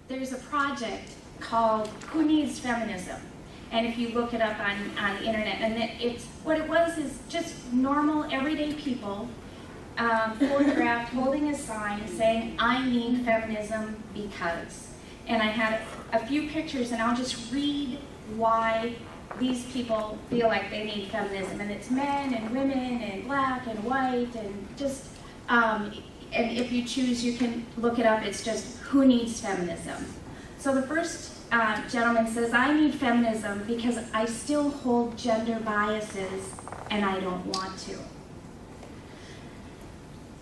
there's a project called Who Needs Feminism? And if you look it up on the internet, and it's what it was is just normal, everyday people photographed holding a sign saying, I need feminism because. And I had a few pictures, and I'll just read why these people feel like they need feminism. And it's men and women and black and white and just, and if you choose, you can look it up. It's just who needs feminism. So the first gentleman says, I need feminism because I still hold gender biases and I don't want to.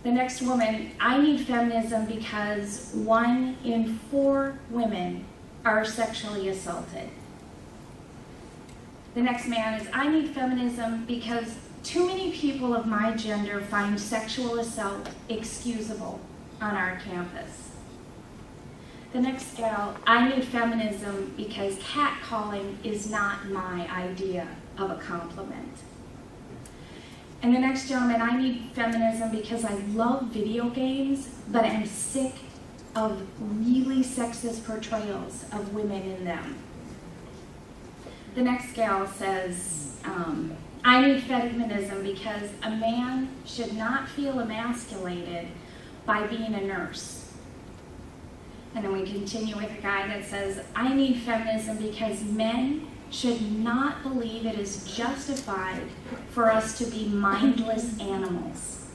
The next woman, I need feminism because 1 in 4 women are sexually assaulted. The next man is, I need feminism because too many people of my gender find sexual assault excusable on our campus. The next gal, I need feminism because catcalling is not my idea of a compliment. And the next gentleman, I need feminism because I love video games, but I'm sick of really sexist portrayals of women in them. The next gal says, I need feminism because a man should not feel emasculated by being a nurse. And then we continue with a guy that says, I need feminism because men should not believe it is justified for us to be mindless animals.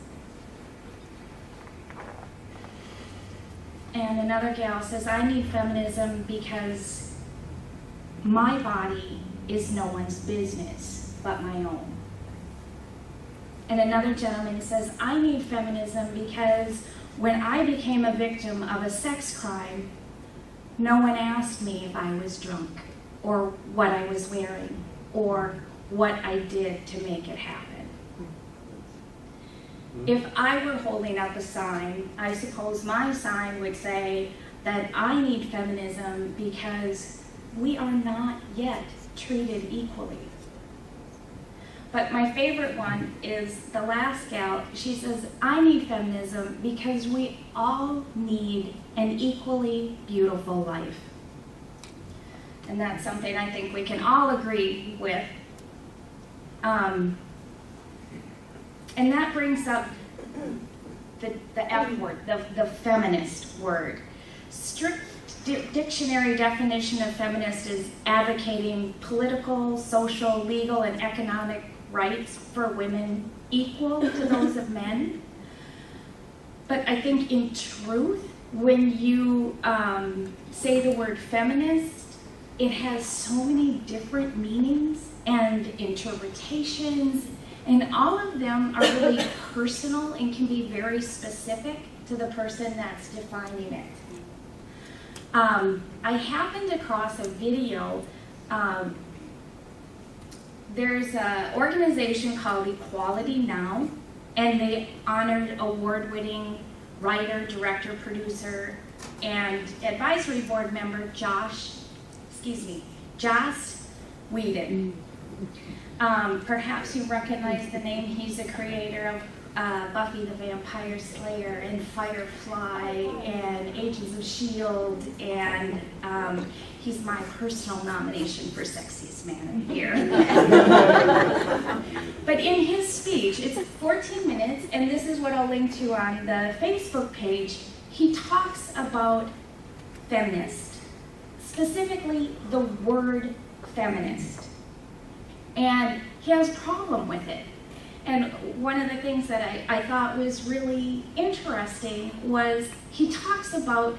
And another gal says, I need feminism because my body is no one's business but my own. And another gentleman says, I need feminism because when I became a victim of a sex crime, no one asked me if I was drunk, or what I was wearing, or what I did to make it happen. If I were holding up a sign, I suppose my sign would say that I need feminism because we are not yet treated equally. But my favorite one is the last gal. She says, I need feminism because we all need an equally beautiful life. And that's something I think we can all agree with. And that brings up the F word, the feminist word. Strict dictionary definition of feminist is advocating political, social, legal, and economic rights for women equal to those of men. But I think in truth, when you say the word feminist, it has so many different meanings and interpretations, and all of them are really personal and can be very specific to the person that's defining it. I happened across a video. There's an organization called Equality Now, and they honored award-winning writer, director, producer, and advisory board member Joss Whedon. Perhaps you recognize the name. He's the creator of Buffy the Vampire Slayer and Firefly and Agents of S.H.I.E.L.D. and he's my personal nomination for Sexiest Man of the Year. But in his speech, it's 14 minutes, and this is what I'll link to on the Facebook page. He talks about feminist, specifically the word feminist. And he has a problem with it. And one of the things that I thought was really interesting was he talks about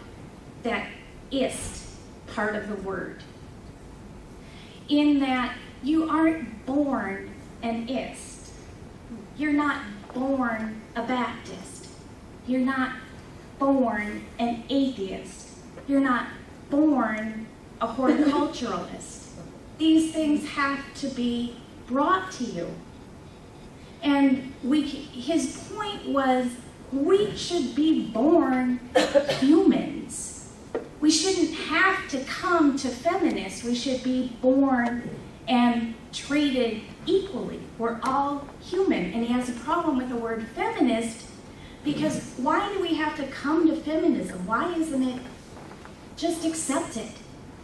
that ist part of the word. In that you aren't born an ist. You're not born a Baptist. You're not born an atheist. You're not born a horticulturalist. These things have to be brought to you. And his point was, we should be born humans. We shouldn't have to come to feminists. We should be born and treated equally. We're all human. And he has a problem with the word feminist because why do we have to come to feminism? Why isn't it just accept it,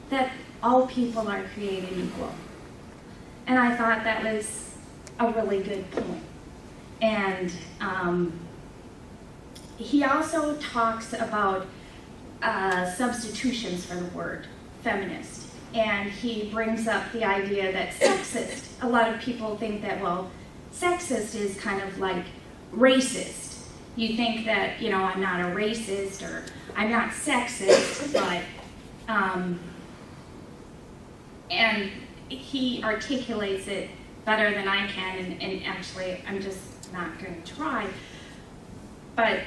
that all people are created equal. And I thought that was a really good point. And he also talks about substitutions for the word feminist. And he brings up the idea that sexist, a lot of people think that, well, sexist is kind of like racist. You think that, you know, I'm not a racist or I'm not sexist, but, and he articulates it better than I can, and actually I'm just not going to try. But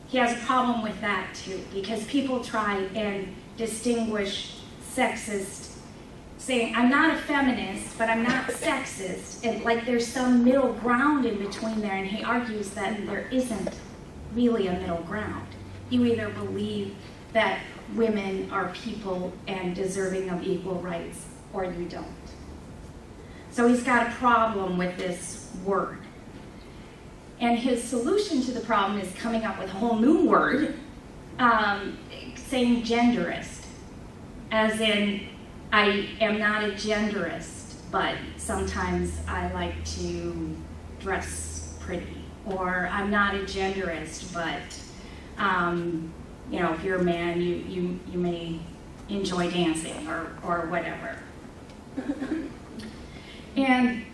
he has a problem with that too, because people try and distinguish sexist, saying I'm not a feminist, but I'm not sexist, and like there's some middle ground in between there, and he argues that there isn't really a middle ground. You either believe that women are people and deserving of equal rights, or you don't. So he's got a problem with this word. And his solution to the problem is coming up with a whole new word, saying genderist, as in, I am not a genderist, but sometimes I like to dress pretty. Or I'm not a genderist, but you know, if you're a man, you may enjoy dancing or whatever. And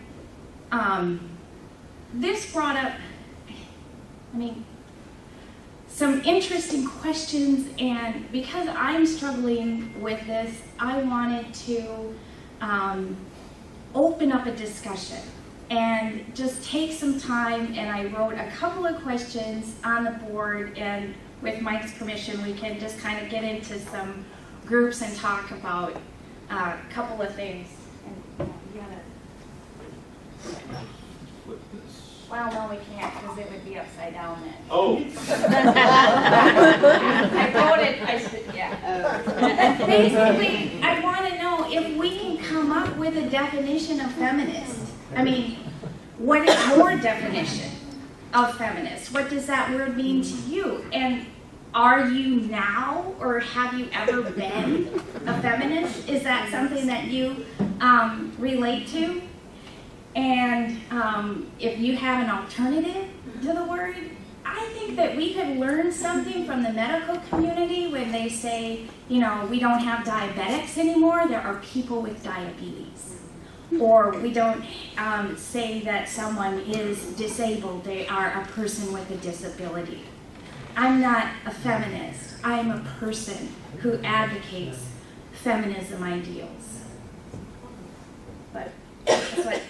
this brought up, I mean, some interesting questions, and because I'm struggling with this, I wanted to open up a discussion and just take some time, and I wrote a couple of questions on the board, and with Mike's permission, we can just kind of get into some groups and talk about a couple of things. And, you gotta... Well, no, we can't, because it would be upside down then. Oh. I wrote it, yeah. Basically, I want to know if we can come up with a definition of feminist. I mean, what is your definition of feminist? What does that word mean to you? And are you now, or have you ever been a feminist? Is that something that you relate to? And if you have an alternative to the word, I think that we could learn something from the medical community when they say, you know, we don't have diabetics anymore, there are people with diabetes. Or we don't say that someone is disabled, they are a person with a disability. I'm not a feminist, I'm a person who advocates feminism ideals. But that's what